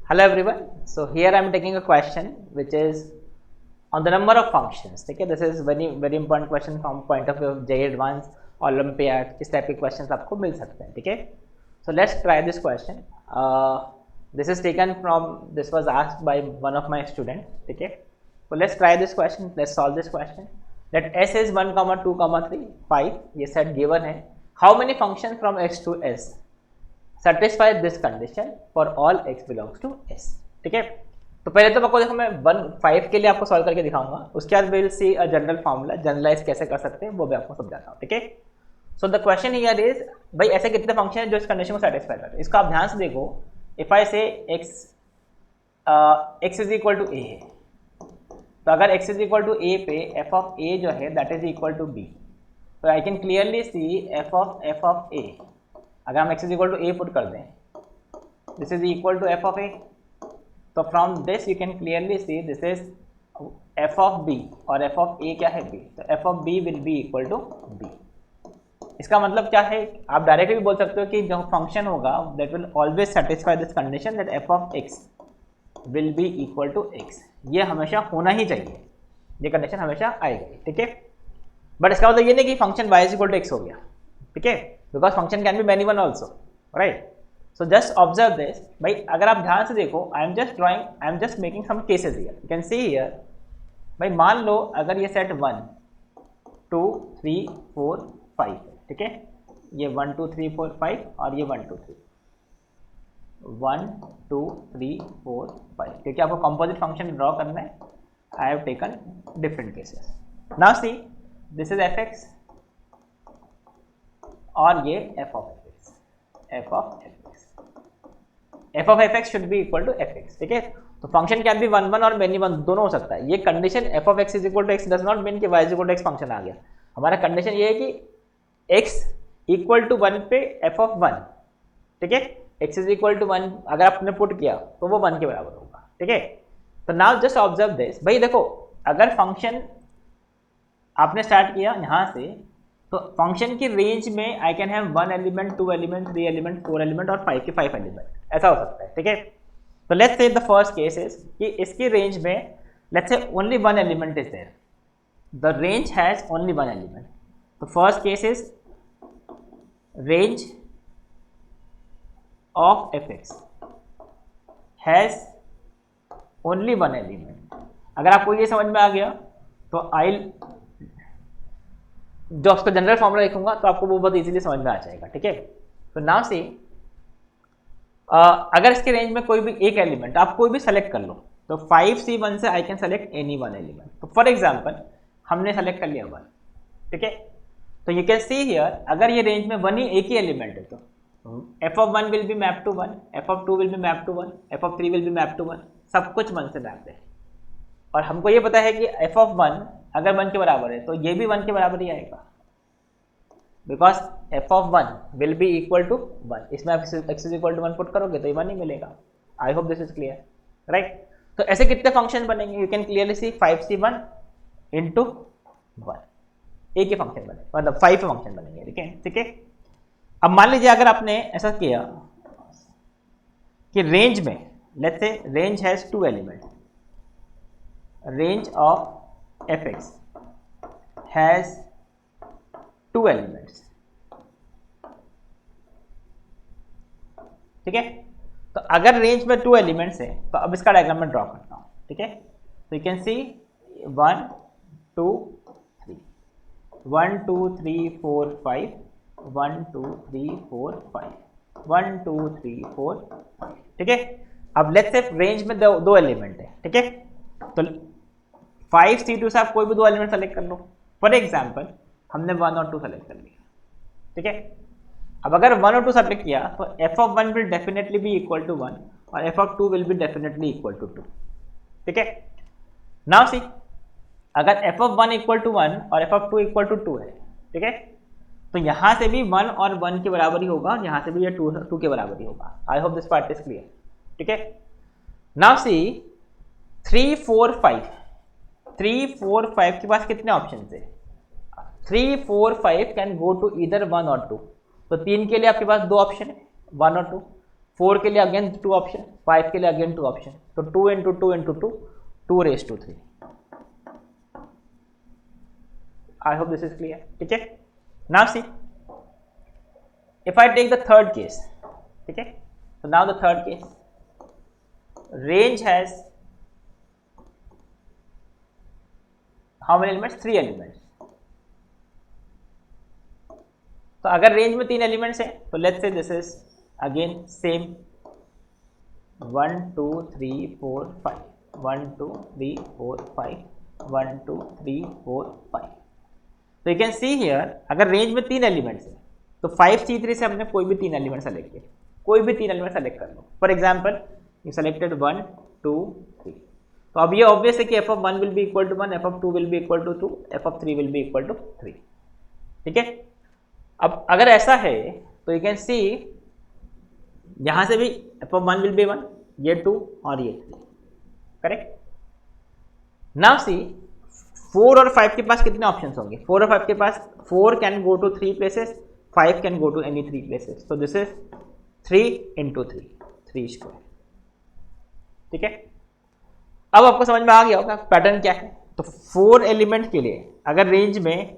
Hello everyone. So here I am taking a question which is on the number of functions. ठीक है, this is very important question from point of view of JEE Advanced, Olympiad. इस type के questions आपको मिल सकते हैं. ठीक है, so let's try this question. This is taken from, this was asked by one of my students. ठीक है, so let's try this question. Let's solve this question. Let s is 1, 2, 3, 5. ये set given है. How many functions from s to s satisfy this condition for all x belongs to s. ठीक है, तो पहले तो आपको देखो मैं 5 के लिए आपको सॉल्व करके दिखाऊंगा, उसके बाद will see a general formula, generalise कैसे कर सकते हैं वो भी आपको समझाता हूँ. ठीक है, so the question here is, भाई ऐसे कितने फंक्शन है जो इस कंडीशन को सेटिस्फाई करते हैं. इसको आप ध्यान से देखो. If I say x is equal to a है, तो अगर x is equal to a पे f ऑफ a जो है that is equal to b, तो I can clearly see f of a. अगर हम x is equal to a put कर दें, this is equal to f of a, तो from this you can clearly see this is f of b और f of a क्या है b, तो f of b will be equal to b. इसका मतलब क्या है, आप डायरेक्टली भी बोल सकते हो कि जो फंक्शन होगा that will always satisfy this condition that f of x will be equal to x. ये हमेशा होना ही चाहिए, ये कंडीशन हमेशा आएगी. ठीक है, बट इसका मतलब ये नहीं कि function y is equal to x हो गया. ठीक है, because function can be many one also, right. So just observe this. भाई अगर आप ध्यान से देखो, I am just making some cases here. You can see here. भाई मान लो अगर ये सेट 1, 2, 3, 4, 5, ठीक है, ये 1, 2, 3, 4, 5 और ये 1, 2, 3, 1, 2, 3, 4, 5, क्योंकि आपको कंपोजिट फंक्शन ड्रॉ करना है. I have taken different cases. Now see, this is F X और ये f of x should be equal to F X. ठीक है, तो फंक्शन कैन बी 1, 1 और मेनी वन दोनों हो सकता है. ये condition f of x is equal to x does not mean कि y is equal to x function आ गया. हमारा कंडीशन ये है कि x इक्वल टू 1 पे f ऑफ 1, ठीक है, x इज इक्वल टू 1 अगर आपने पुट किया तो वो 1 के बराबर होगा. ठीक है, तो नाउ जस्ट ऑब्जर्व दिस. भाई देखो, अगर फंक्शन आपने स्टार्ट किया यहाँ से, तो फंक्शन की रेंज में I can have 1 element, 2 element, 3 element, 4 element और 5 के 5 एलिमेंट, ऐसा हो सकता है. ठीक है, तो let's say the first case is कि इसकी रेंज में let's say only 1 element is there, the range has only 1 element. तो first case is range of F X has only 1 element. अगर आपको ये समझ में आ गया तो आई जो उसका जनरल फॉर्मूला लिखूंगा तो आपको वो बहुत इजीली समझ में आ जाएगा. ठीक है, तो नाउ सी, अगर इसके रेंज में कोई भी एक एलिमेंट आप कोई भी सेलेक्ट कर लो, तो 5C1 से I can select any 1 element. तो फॉर एग्जांपल हमने सेलेक्ट कर लिया 1. ठीक है, तो यू कैन सी हियर, अगर ये रेंज में एक ही एलिमेंट है तो f of 1 will be map to 1, f of 2 will be map to 1, f of 3 will be map to 1, सब कुछ 1 से मैप है. और हमको ये पता है कि f ऑफ 1 अगर 1 के बराबर है तो ये भी 1 के बराबर ही आएगा, because f of 1 will be equal to 1. इसमें आप x is equal to 1 put करोगे तो ये 1 ही मिलेगा. I hope this is clear, right. तो ऐसे कितने फंक्शन बनेंगे, you can clearly see 5C1 into 1, एक ही फंक्शन बने, मतलब 5 फंक्शन बनेंगे. ठीक है, ठीक है. अब मान लीजिए अगर आपने ऐसा किया कि रेंज में, लेट्स से range has 2 element, range of fx has 2 elements. ठीक है, तो अगर रेंज में 2 एलिमेंट्स है तो अब इसका डायग्राम में ड्रॉ करता हूं. ठीक है, तो यू कैन सी 1, 2, 3, 1, 2, 3, 4, 5, 1, 2, 3, 4, 5, 1, 2, 3, 4, 5. ठीक है, अब लेट्स से रेंज में दो एलिमेंट है. ठीक है, तो 5C2 से आप कोई भी 2 एलिमेंट सेलेक्ट कर लो. फॉर एग्जांपल हमने 1 और 2 सेलेक्ट कर लिया. ठीक है, अब अगर 1 और 2 सेलेक्ट किया तो f of 1 will definitely be equal to 1 और f of 2 will be definitely equal to 2. ठीक है, नाउ सी, अगर f ऑफ 1 इक्वल टू 1 और f ऑफ 2 इक्वल टू 2 है, ठीक है, तो यहां से भी 1 और 1 के बराबर ही होगा, यहां से भी ये 2 के बराबर ही होगा. आई hope this part is clear. ठीक है, नाउ सी 3, 4, 5, 3, 4, 5 के पास कितने ऑप्शन है, 3, 4, 5 कैन गो टू इधर 1 और 2. तो 3 के लिए आपके पास 2 ऑप्शन है, 1 और 2. 4 के लिए अगेन 2 ऑप्शन, 5 के लिए अगेन 2 ऑप्शन, तो 2 into 2 into 2, 2 raise to 3। I hope this is clear, ठीक है। Now see if I take the third case, ठीक है, so now the third case, range has how many elements? 3 elements। तो अगर range में 3 elements हैं तो let's say this is again same 1 2 3 4 5, 1 2 3 4 5, 1 2 3 4 5। तो यू कैन सी हियर अगर range में 3 एलिमेंट्स हैं तो 5 C3 से हमने कोई भी 3 एलिमेंट सेलेक्ट किया, कोई भी 3 एलिमेंट सेलेक्ट कर लो। फॉर एग्जाम्पल यू सेलेक्टेड 1 2 3, तो अब ये ऑब्वियस है कि f of 1 will be equal to 1, f of 2 will be equal to 2, f of 3 will be equal to 3, ठीक है। अब अगर ऐसा है तो यू कैन सी यहां से भी f of 1 विल बी 1, ये 2 और ये 3, करेक्ट। नाउ सी 4 और 5 के पास कितने ऑप्शंस होंगे? 4 और 5 के पास 4 can go to 3 places, 5 can go to any 3 places, तो दिस इज 3 इंटू 3, 3 स्क्वायर, ठीक है। अब आपको समझ में आ गया होगा पैटर्न क्या है। तो 4 एलिमेंट के लिए अगर रेंज में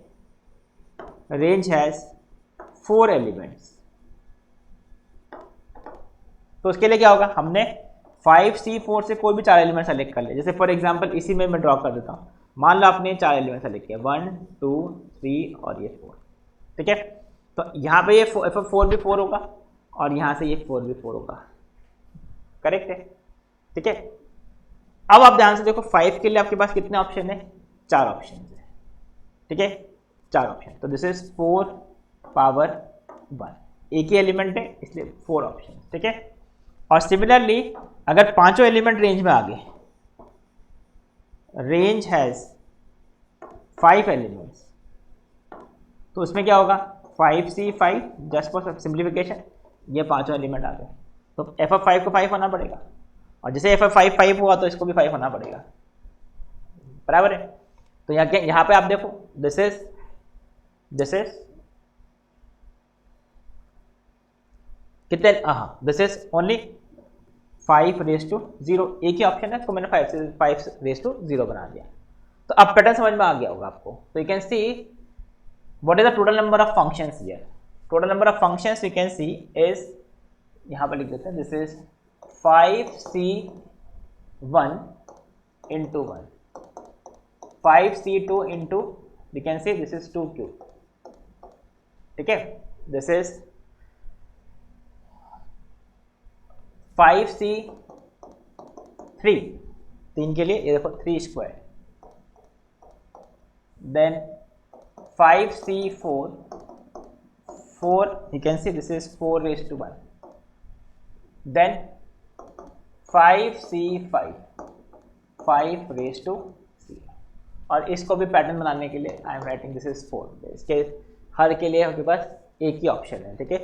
रेंज हैज 4 एलिमेंट्स तो उसके लिए क्या होगा? हमने 5C4 से कोई भी 4 एलिमेंट सेलेक्ट कर ले। जैसे फॉर एग्जांपल इसी में मैं ड्रॉ कर देता हूँ, मान लो आपने 4 एलिमेंट सेलेक्ट किया 1 2 3 और ये 4, ठीक है। तो यहाँ पे ये F4 भी 4 होगा और यहाँ से ये 4 भी 4 होगा, करेक्ट है, ठीक है। अब आप ध्यान से देखो 5 के लिए आपके पास कितने ऑप्शन है? 4 ऑप्शन है, ठीक है, 4 ऑप्शन। तो दिस इज 4 पावर 1, एक ही एलिमेंट है इसलिए 4 ऑप्शन, ठीक है। और सिमिलरली अगर पांचों एलिमेंट रेंज में आ गए, रेंज हैज 5 एलिमेंट्स, तो उसमें क्या होगा? 5C5 जस्ट फॉर सिंप्लीफिकेशन, ये पांचों एलिमेंट आ गए, तो f of 5 को 5 होना पड़ेगा, और जैसे f of 5 5 हुआ तो इसको भी 5 होना पड़ेगा, बराबर है। तो यहाँ पे आप देखो दिस इज कितने, हाँ this is only 5 raise to 0, एक ही ऑप्शन है तो मैंने 5 रेज टू 0 बना दिया। तो अब पैटर्न समझ में आ गया होगा आपको। तो you can see what is the total number of functions here. Total number of functions you can C is, यहाँ पर लिख देते हैं, this is 5C1 into 1, 5C2 into you can C this is 2 cube, ठीक है। This is 5C3, 3 के लिए ये देखो 3 square, then 5C4, 4 you can see this is 4 raised to 1, then 5C5, 5 raised to 0। और इसको भी पैटर्न बनाने के लिए I am writing this is 4, इसके हर के लिए आपके पास एक ही ऑप्शन है, ठीक है,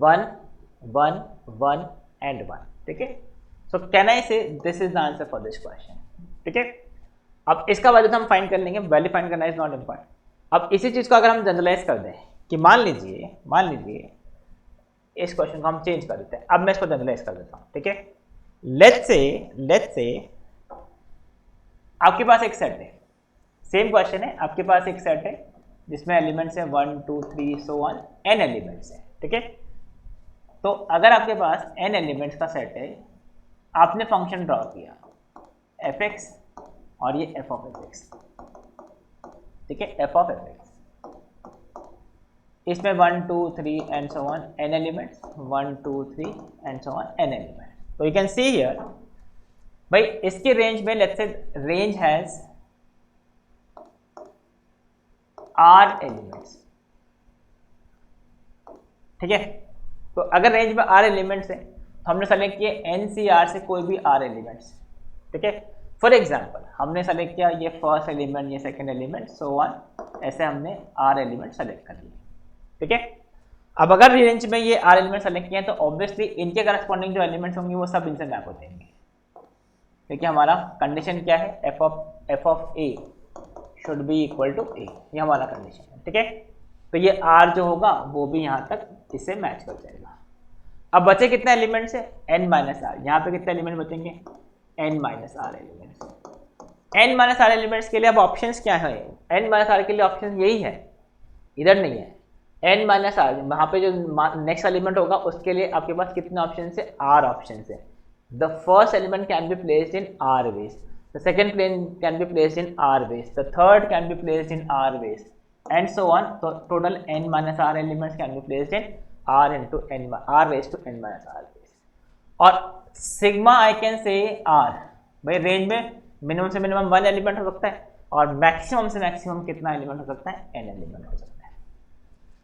1 1 1 and 1, ठीक है। सो कैन आई से this is the answer for this question, ठीक है। अब इसका वैल्यू हम फाइंड कर लेंगे, वैल्यू फाइंड करना इज नॉट इम्पॉर्टेंट। अब इसी चीज को अगर हम जनरलाइज कर दें कि मान लीजिए इस क्वेश्चन को हम चेंज कर देते हैं, अब मैं इसको जनरलाइज कर देता हूं, ठीक है। लेट्स से आपके पास एक सेट है, सेम क्वेश्चन है, आपके पास एक सेट है जिसमें एलिमेंट्स है 1 2 3 सो ऑन n एलिमेंट्स है, ठीक है। तो अगर आपके पास n एलिमेंट्स का सेट है, आपने फंक्शन ड्रॉ किया fx और ये f of fx, ठीक है, f of fx, इसमें 1 2 3 and so on n elements, 1 2 3 and so on n elements. तो यू कैन सी हियर भाई इसकी रेंज में लेट्स से रेंज हैज r एलिमेंट्स, ठीक है। तो अगर रेंज में r एलिमेंट्स है तो हमने सेलेक्ट किए NCR से कोई भी r एलिमेंट्स, ठीक है। फॉर एग्जांपल हमने सेलेक्ट किया ये फर्स्ट एलिमेंट, ये सेकंड एलिमेंट, सो ऑन, ऐसे हमने r एलिमेंट सेलेक्ट कर लिए, ठीक है। अब अगर रेंज में ये r एलिमेंट सेलेक्ट किए तो ऑब्वियसली इनके करस्पॉन्डिंग जो एलिमेंट्स होंगे वो सब इनसे मैप हो जाएंगे, क्योंकि हमारा कंडीशन क्या है, f of a should be equal to a, ये हमारा कंडीशन है, ठीक है। तो ये r जो होगा वो भी यहाँ तक इससे मैच कर जाएगा। अब बचे कितने एलिमेंट्स है, n माइनस आर। यहाँ पे कितने एलिमेंट बचेंगे, n minus r elements. n minus r elements के लिए अब ऑप्शंस क्या है, n माइनस आर के लिए ऑप्शन यही है, इधर नहीं है। n माइनस आर वहाँ पे जो नेक्स्ट एलिमेंट होगा उसके लिए आपके पास कितने ऑप्शन है, r ऑप्शन है। The first element can be placed in r ways, the second plane can be placed in r ways, the third can be placed in r ways and so on. तो total n minus r elements can be placed in r into n r raise to n minus r ways. और sigma I can say r, भाई range में minimum से minimum 1 element हो सकता है और maximum से मैक्सिमम कितना एलिमेंट हो सकता है, n एलिमेंट हो सकता है।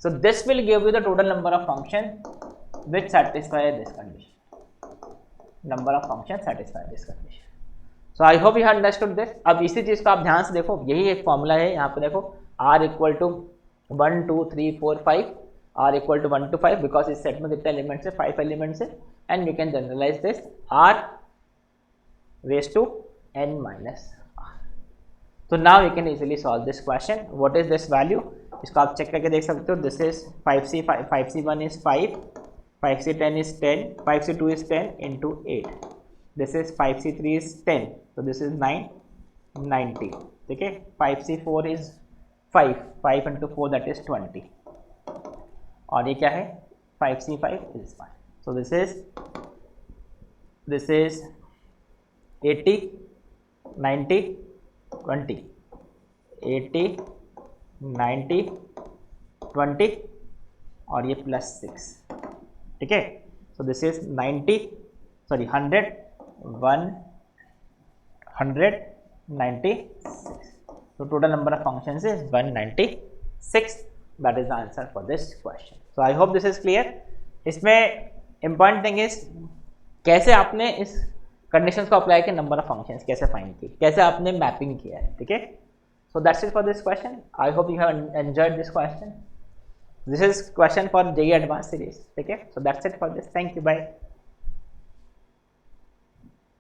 So this will give you the total number of function which satisfy this condition, number of function satisfy this condition. So I hope you have understood this. अब इसी चीज को आप ध्यान से देखो, यही एक फॉर्मूला है, यहाँ पे देखो r equal to 1 2 3 4 5, r equal to 1 to 5 because इस सेट में कितने एलिमेंट्स है, 5 एलिमेंट्स है, and you can generalize this r raise to n minus r। तो now you can easily solve this question. What is this value, इसको आप check करके देख सकते हो। This is 5c1 is 5, 5c10 is 10, 5c2 is 10 into 8, this is 5c3 is 10, so this is 9 90, ठीक है। 5c4 is 5, 5 into 4 that is 20, और ये क्या है 5c5 is 1, so this is 80 90 20, 80 90 20 और ये प्लस 6, ठीक है। So this is 90 sorry 100 196, so total number of functions is 196, that is the answer for this question. So I hope this is clear. इसमें important thing is कैसे आपने इस conditions को apply किया, नंबर ऑफ फंक्शंस कैसे find की, कैसे आपने मैपिंग किया है, ठीक है। So that's it for this question. I hope you have enjoyed this question. This is question for JEE Advanced series. Okay, so that's it for this. Thank you. Bye.